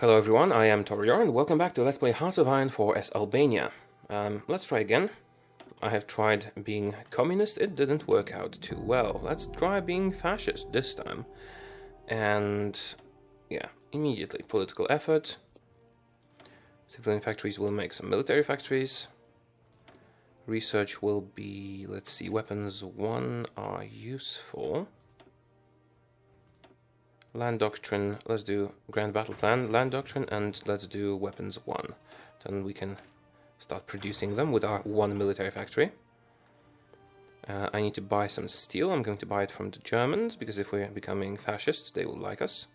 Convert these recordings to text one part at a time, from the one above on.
Hello everyone, I am Taureor and welcome back to Let's Play Hearts of Iron IV Albania. Let's try again. I have tried being communist, it didn't work out too well. Let's try being fascist this time. And yeah, immediately political effort. Civilian factories will make some military factories. Research will be, let's see, weapons 1 are useful. Land Doctrine, let's do Grand Battle Plan, Land Doctrine, and let's do Weapons 1. Then we can start producing them with our 1 military factory. I need to buy some steel. I'm going to buy it from the Germans, because if we're becoming fascists, they will like us.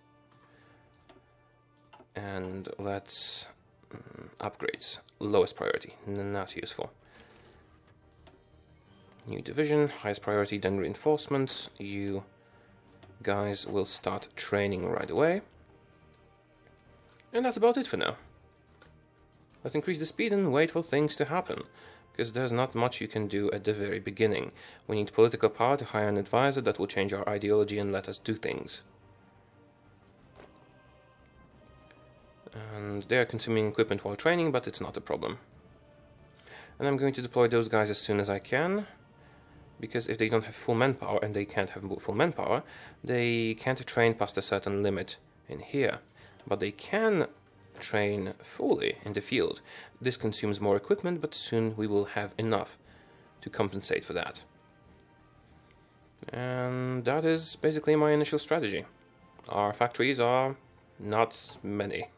And let's... upgrades. Lowest priority, not useful. New division, highest priority, then reinforcements. You guys will start training right away. And that's about it for now. Let's increase the speed and wait for things to happen, because there's not much you can do at the very beginning. We need political power to hire an advisor that will change our ideology and let us do things. And they are consuming equipment while training, but it's not a problem. And I'm going to deploy those guys as soon as I can, because if they don't have full manpower, and they can't have full manpower, they can't train past a certain limit in here. But they can train fully in the field. This consumes more equipment, but soon we will have enough to compensate for that. And that is basically my initial strategy. Our factories are not many.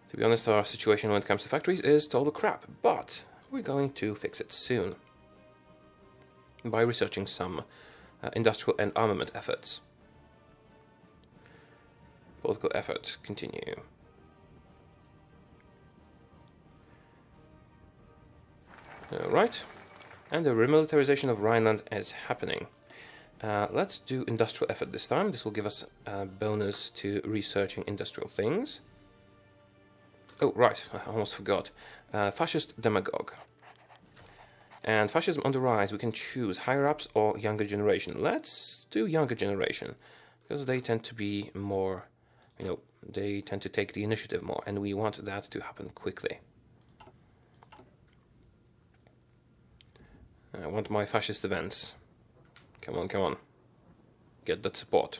To be honest, our situation when it comes to factories is total crap, but we're going to fix it soon by researching some industrial and armament efforts. Political effort, continue. Right, and the remilitarization of Rhineland is happening. Let's do industrial effort this time. This will give us a bonus to researching industrial things. Oh, right, I almost forgot. Fascist demagogue. And fascism on the rise, we can choose higher-ups or younger generation. Let's do younger generation, because they tend to be more, they tend to take the initiative more, and we want that to happen quickly. I want my fascist events. Come on, come on. Get that support.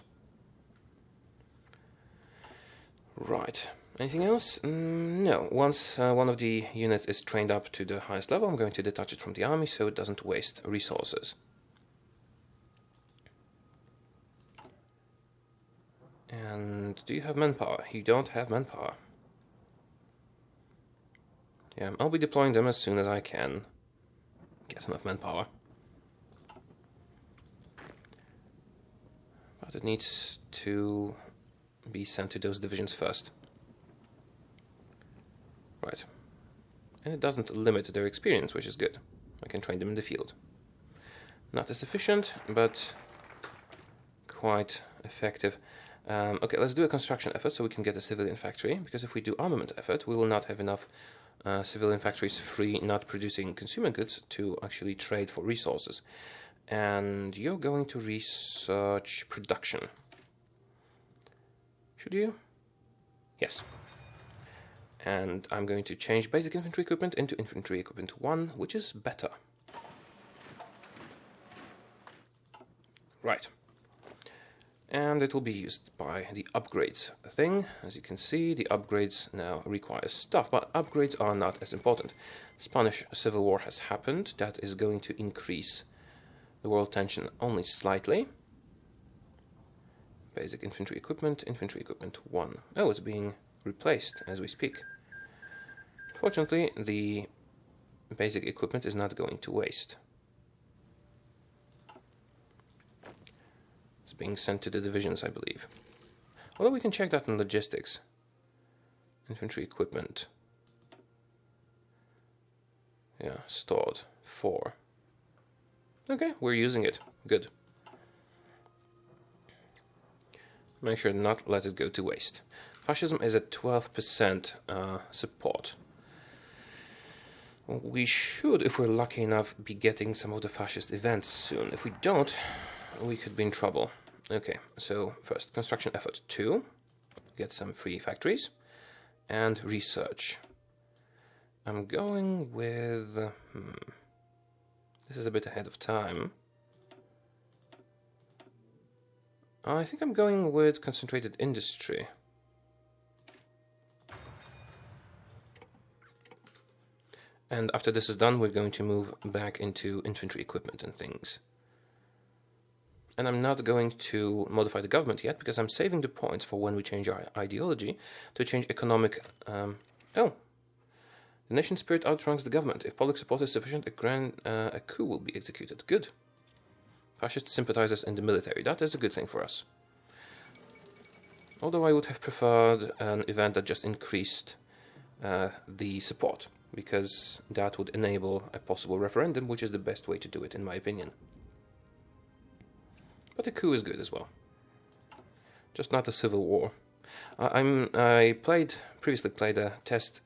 Right. Anything else? No. Once one of the units is trained up to the highest level, I'm going to detach it from the army so it doesn't waste resources. And do you have manpower? You don't have manpower. Yeah, I'll be deploying them as soon as I can get enough manpower. But it needs to be sent to those divisions first. Right. And it doesn't limit their experience, which is good. I can train them in the field. Not as efficient, but quite effective. Okay, let's do a construction effort so we can get a civilian factory, because if we do armament effort, we will not have enough civilian factories free, not producing consumer goods, to actually trade for resources. And you're going to research production. Should you? Yes. And I'm going to change basic infantry equipment into infantry equipment 1, which is better. Right. And it will be used by the upgrades thing. As you can see, the upgrades now require stuff, but upgrades are not as important. Spanish Civil War has happened. That is going to increase the world tension only slightly. Basic infantry equipment 1. Oh, it's being replaced as we speak. Fortunately, the basic equipment is not going to waste. It's being sent to the divisions, I believe. Although we can check that in logistics. Infantry equipment. Yeah, stored. 4. Okay, we're using it. Good. Make sure not let it go to waste. Fascism is at 12% support. We should, if we're lucky enough, be getting some of the fascist events soon. If we don't, we could be in trouble. Okay, so first, construction effort 2. get some free factories. And research. I'm going with... This is a bit ahead of time. I think I'm going with concentrated industry. And after this is done, we're going to move back into infantry equipment and things. And I'm not going to modify the government yet, because I'm saving the points for when we change our ideology to change economic... The nation spirit outranks the government. If public support is sufficient, a coup will be executed. Good. Fascist sympathizers in the military. That is a good thing for us. Although I would have preferred an event that just increased the support, because that would enable a possible referendum, which is the best way to do it, in my opinion. But a coup is good as well. Just not a civil war. I previously played a test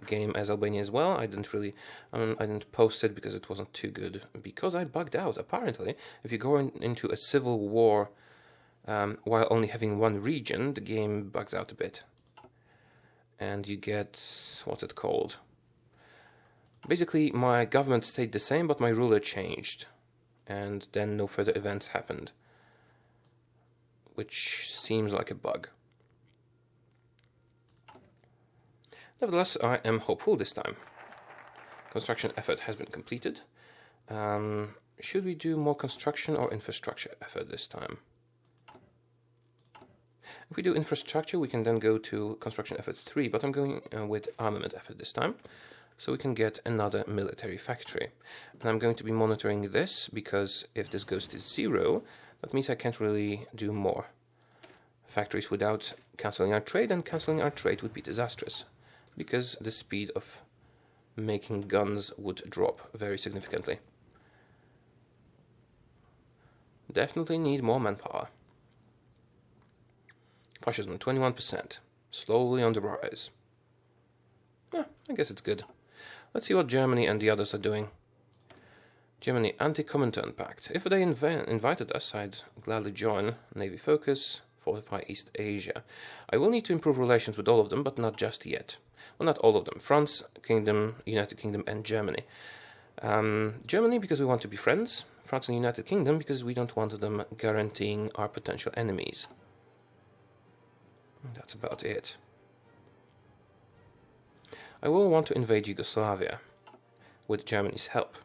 game as Albania as well. I didn't post it because it wasn't too good, because I bugged out. Apparently, if you go into a civil war while only having one region, the game bugs out a bit. And you get, what's it called? Basically, my government stayed the same, but my ruler changed. And then no further events happened. Which seems like a bug. Nevertheless, I am hopeful this time. Construction effort has been completed. Should we do more construction or infrastructure effort this time? If we do infrastructure, we can then go to construction effort 3, but I'm going with armament effort this time, so we can get another military factory. And I'm going to be monitoring this, because if this goes to 0, that means I can't really do more factories without cancelling our trade, and cancelling our trade would be disastrous, because the speed of making guns would drop very significantly. Definitely need more manpower. Fascism, 21%. Slowly on the rise. Yeah, I guess it's good. Let's see what Germany and the others are doing. Germany, Anti-Comintern Pact. If they invited us, I'd gladly join. Navy focus, fortify East Asia. I will need to improve relations with all of them, but not just yet. Well, not all of them. France, Kingdom, United Kingdom, and Germany. Germany, because we want to be friends. France and United Kingdom, because we don't want them guaranteeing our potential enemies. That's about it. I will want to invade Yugoslavia with Germany's help.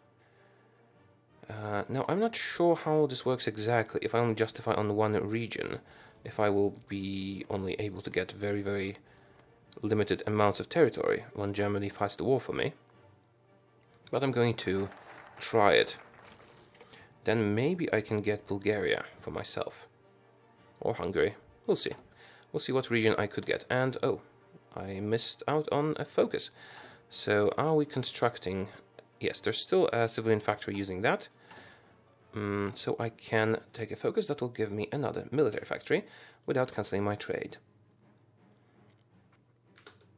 Now, I'm not sure how this works exactly. If I only justify on one region, if I will be only able to get very, very limited amounts of territory when Germany fights the war for me. But I'm going to try it. Then maybe I can get Bulgaria for myself. Or Hungary. We'll see. We'll see what region I could get. And, oh, I missed out on a focus. So, are we constructing... Yes, there's still a civilian factory using that. So I can take a focus that will give me another military factory without cancelling my trade.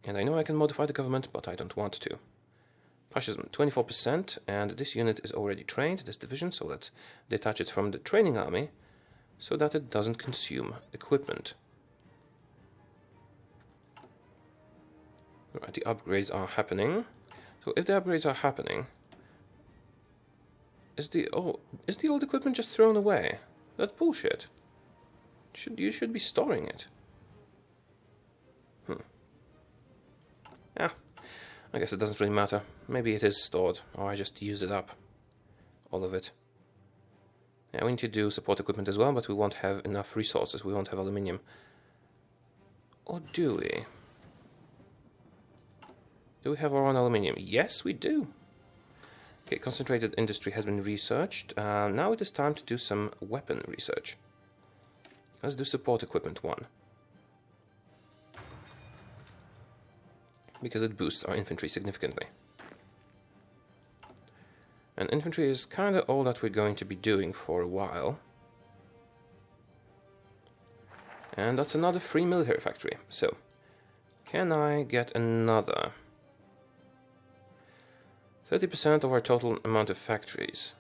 And I know I can modify the government, but I don't want to. Fascism, 24%, and this unit is already trained, this division, so let's detach it from the training army so that it doesn't consume equipment. Right, the upgrades are happening. So if the upgrades are happening, is the old equipment just thrown away? That's bullshit. You should be storing it. Yeah, I guess it doesn't really matter. Maybe it is stored, or I just use it up. All of it. Yeah, we need to do support equipment as well, but we won't have enough resources. We won't have aluminium. Or do we? Do we have our own aluminium? Yes, we do. Okay, concentrated industry has been researched. Now it is time to do some weapon research. Let's do support equipment 1. Because it boosts our infantry significantly. And infantry is kind of all that we're going to be doing for a while. And that's another free military factory. So, can I get another... 30% of our total amount of factories.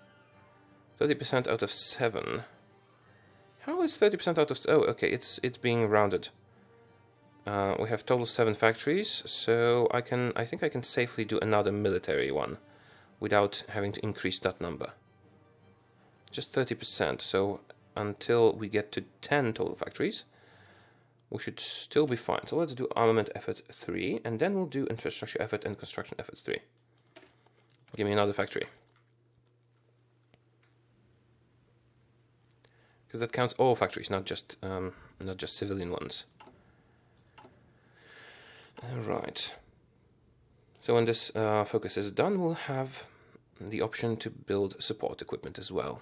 30% out of 7. How is 30% out of... Oh, okay, it's being rounded. We have total 7 factories, so I think I can safely do another military one without having to increase that number. Just 30%, so until we get to 10 total factories, we should still be fine. So let's do armament effort 3, and then we'll do infrastructure effort and construction effort 3. Give me another factory. Because that counts all factories, not just civilian ones. Right. So when this focus is done, we'll have the option to build support equipment as well.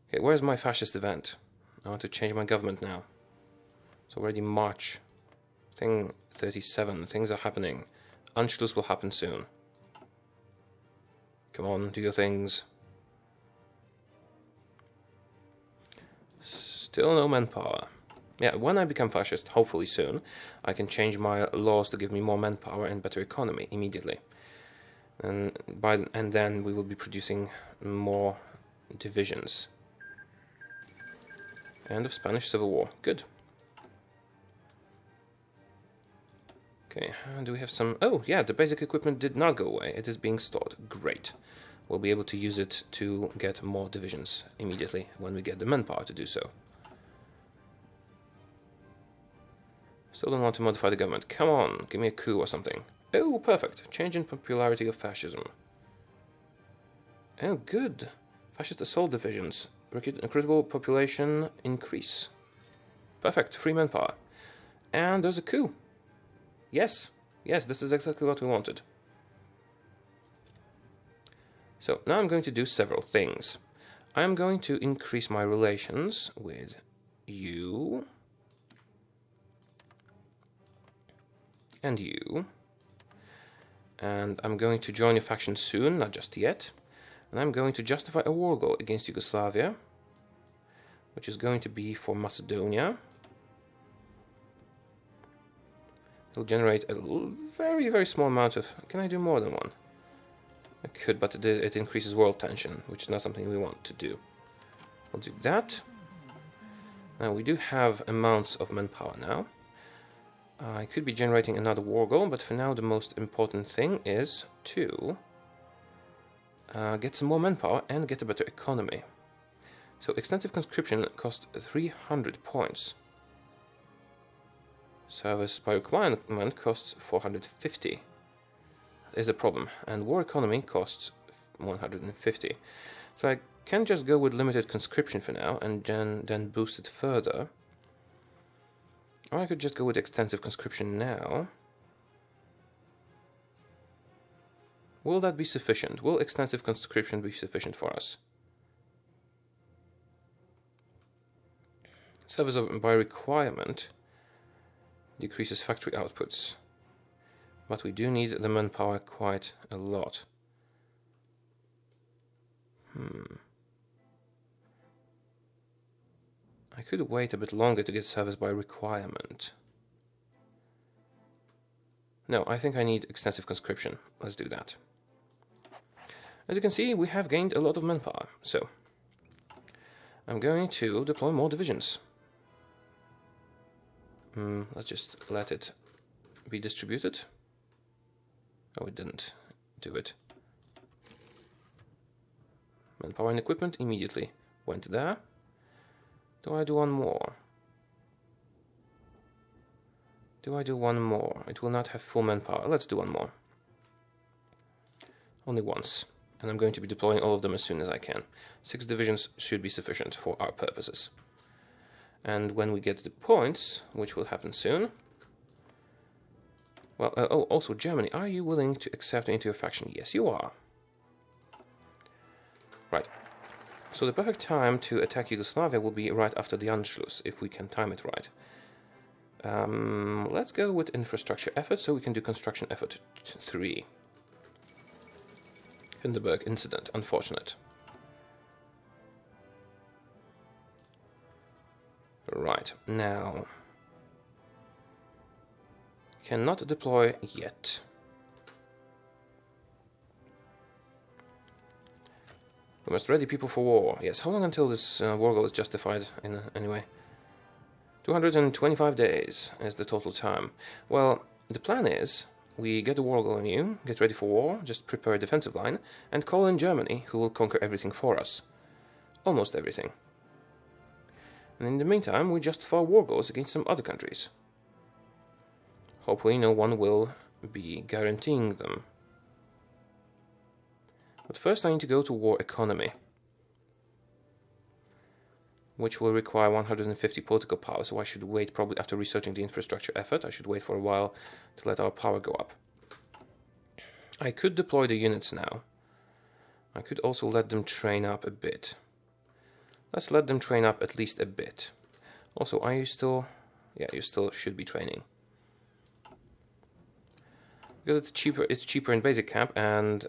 Okay, where's my fascist event? I want to change my government now. It's already March. Thing 37. Things are happening. Anschluss will happen soon. Come on, do your things. Still no manpower. Yeah, when I become fascist, hopefully soon, I can change my laws to give me more manpower and better economy immediately. And then we will be producing more divisions. End of Spanish Civil War. Good. Okay, do we have some... Oh, yeah, the basic equipment did not go away. It is being stored. Great. We'll be able to use it to get more divisions immediately when we get the manpower to do so. Still don't want to modify the government. Come on, give me a coup or something. Oh, perfect. Change in popularity of fascism. Oh, good. Fascist assault divisions. Recruitable population increase. Perfect. Free manpower. And there's a coup. Yes. Yes, this is exactly what we wanted. So now I'm going to do several things. I'm going to increase my relations with you. And you. And I'm going to join a faction soon, not just yet. And I'm going to justify a war goal against Yugoslavia, which is going to be for Macedonia. It'll generate a very, very small amount of... Can I do more than one? I could, but it increases world tension, which is not something we want to do. We'll do that. Now, we do have amounts of manpower now. I could be generating another war goal, but for now the most important thing is to get some more manpower and get a better economy. So extensive conscription costs 300 points. Service by requirement costs 450. That is a problem. And war economy costs 150. So I can just go with limited conscription for now and then boost it further. Or I could just go with extensive conscription now. Will that be sufficient? Will extensive conscription be sufficient for us? Service by requirement decreases factory outputs, but we do need the manpower quite a lot. I could wait a bit longer to get service by requirement. No, I think I need extensive conscription. Let's do that. As you can see, we have gained a lot of manpower, so I'm going to deploy more divisions. Let's just let it be distributed. Oh, it didn't do it. Manpower and equipment immediately went there. Do I do one more? Do I do one more? It will not have full manpower. Let's do one more. Only once. And I'm going to be deploying all of them as soon as I can. 6 divisions should be sufficient for our purposes. And when we get the points, which will happen soon... Well, oh, also Germany, are you willing to accept into your faction? Yes, you are. Right. So the perfect time to attack Yugoslavia will be right after the Anschluss, if we can time it right. Let's go with infrastructure effort, so we can do construction effort 3. Hindenburg incident, unfortunate. Right, now... Cannot deploy yet. We must ready people for war. Yes, how long until this war goal is justified in anyway? 225 days is the total time. Well, the plan is we get the war goal on you, get ready for war, just prepare a defensive line, and call in Germany, who will conquer everything for us. Almost everything. And in the meantime, we justify war goals against some other countries. Hopefully no one will be guaranteeing them. But first I need to go to war economy, which will require 150 political power, so I should wait probably after researching the infrastructure effort. I should wait for a while to let our power go up. I could deploy the units now. I could also let them train up a bit. Let's let them train up at least a bit. Also, are you still... Yeah, you still should be training. Because it's cheaper in basic camp, and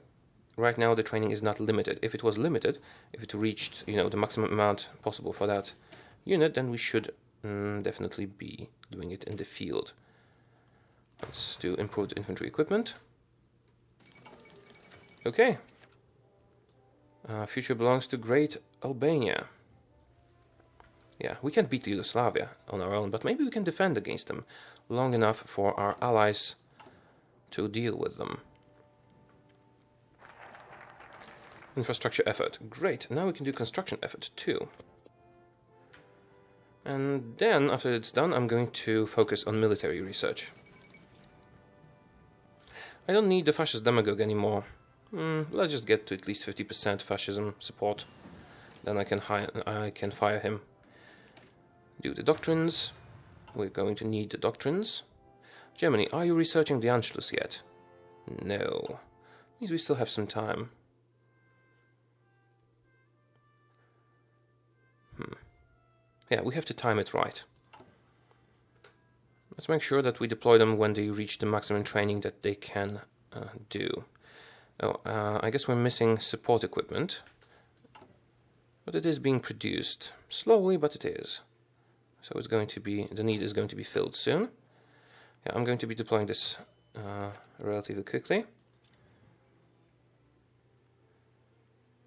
right now the training is not limited. If it was limited, if it reached, the maximum amount possible for that unit, then we should definitely be doing it in the field. Let's do improved infantry equipment. Okay. Future belongs to Great Albania. Yeah, we can't beat Yugoslavia on our own, but maybe we can defend against them long enough for our allies to deal with them. Infrastructure effort. Great. Now we can do construction effort too. And then, after it's done, I'm going to focus on military research. I don't need the fascist demagogue anymore. Let's just get to at least 50% fascism support. Then I can fire him. Do the doctrines. We're going to need the doctrines. Germany, are you researching the Anschluss yet? No. Means we still have some time. Yeah, we have to time it right. Let's make sure that we deploy them when they reach the maximum training that they can do. Oh, I guess we're missing support equipment. But it is being produced. Slowly, but it is. So it's going to be, the need is going to be filled soon. Yeah, I'm going to be deploying this relatively quickly.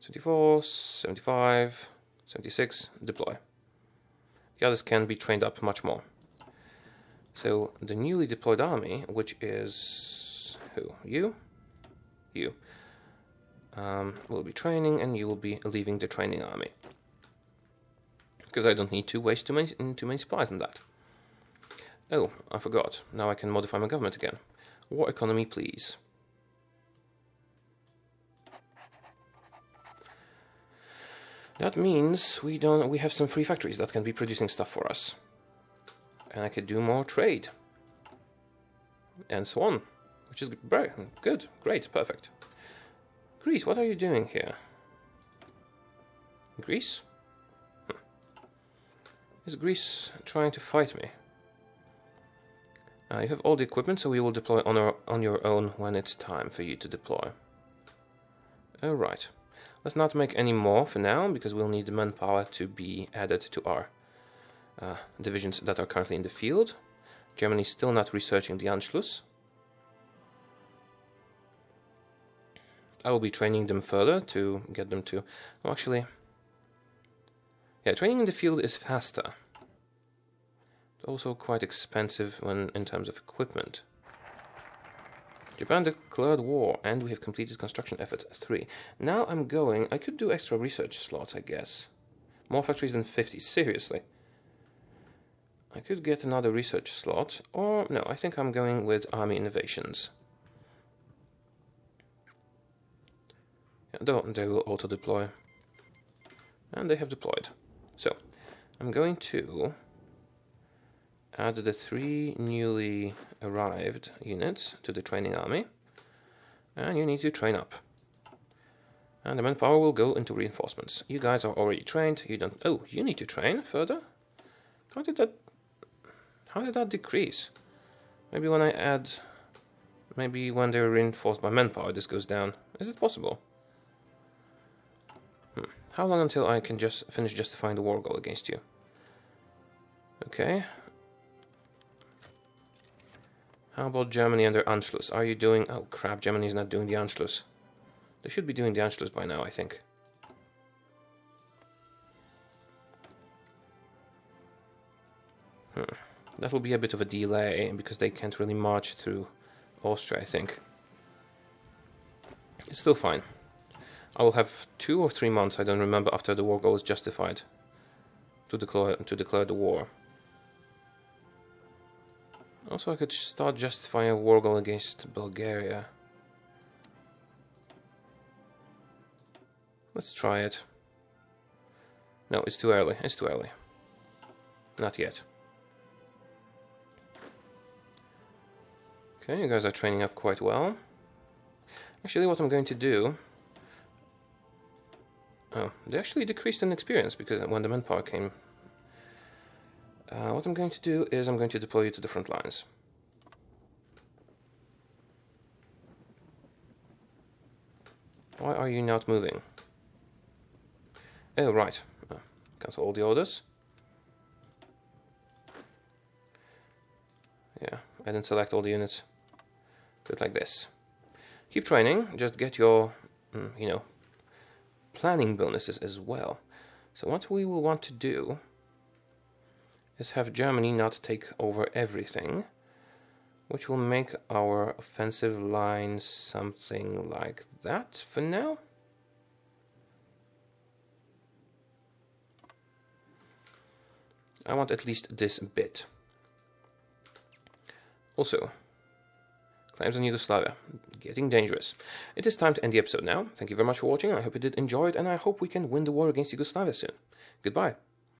74, 75, 76, deploy. The others can be trained up much more. So the newly deployed army, which is who? You? You. Will be training, and you will be leaving the training army. Because I don't need to waste too many supplies on that. Oh, I forgot. Now I can modify my government again. War economy, please. That means we have some free factories that can be producing stuff for us. And I could do more trade. And so on. Which is very good, great, perfect. Greece, what are you doing here? Greece? Is Greece trying to fight me? You have all the equipment, so we will deploy on your own when it's time for you to deploy. Alright. Let's not make any more for now, because we'll need the manpower to be added to our divisions that are currently in the field. Germany is still not researching the Anschluss. I will be training them further to get them to... Oh, actually... Yeah, training in the field is faster. Also quite expensive in terms of equipment. Japan declared war, and we have completed construction effort 3. Now I could do extra research slots, I guess. More factories than 50, seriously. I could get another research slot, or no, I think I'm going with army innovations. Yeah, they will auto-deploy. And they have deployed. So, I'm going to add the 3 newly arrived units to the training army. And you need to train up. And the manpower will go into reinforcements. You guys are already trained. You don't... Oh, you need to train further? How did that decrease? Maybe when I add... Maybe when they're reinforced by manpower, this goes down. Is it possible? How long until I can just finish justifying the war goal against you? Okay. How about Germany and their Anschluss? Are you doing... Oh crap, Germany is not doing the Anschluss. They should be doing the Anschluss by now, I think. That will be a bit of a delay, because they can't really march through Austria, I think. It's still fine. I will have 2 or 3 months, I don't remember, after the war goal is justified to declare the war. Also, I could start justifying a war goal against Bulgaria. Let's try it. No, it's too early. It's too early. Not yet. Okay, you guys are training up quite well. Actually, what I'm going to do... Oh, they actually decreased in experience because when the manpower came. What I'm going to do is I'm going to deploy you to the front lines. Why are you not moving? Oh, right. Cancel all the orders. Yeah, I didn't select all the units. Do it like this. Keep training, just get your, you know, planning bonuses as well. So what we will want to do is have Germany not take over everything, which will make our offensive line something like that for now. I want at least this bit. Also, claims on Yugoslavia, getting dangerous. It is time to end the episode now. Thank you very much for watching. I hope you did enjoy it, and I hope we can win the war against Yugoslavia soon. Goodbye.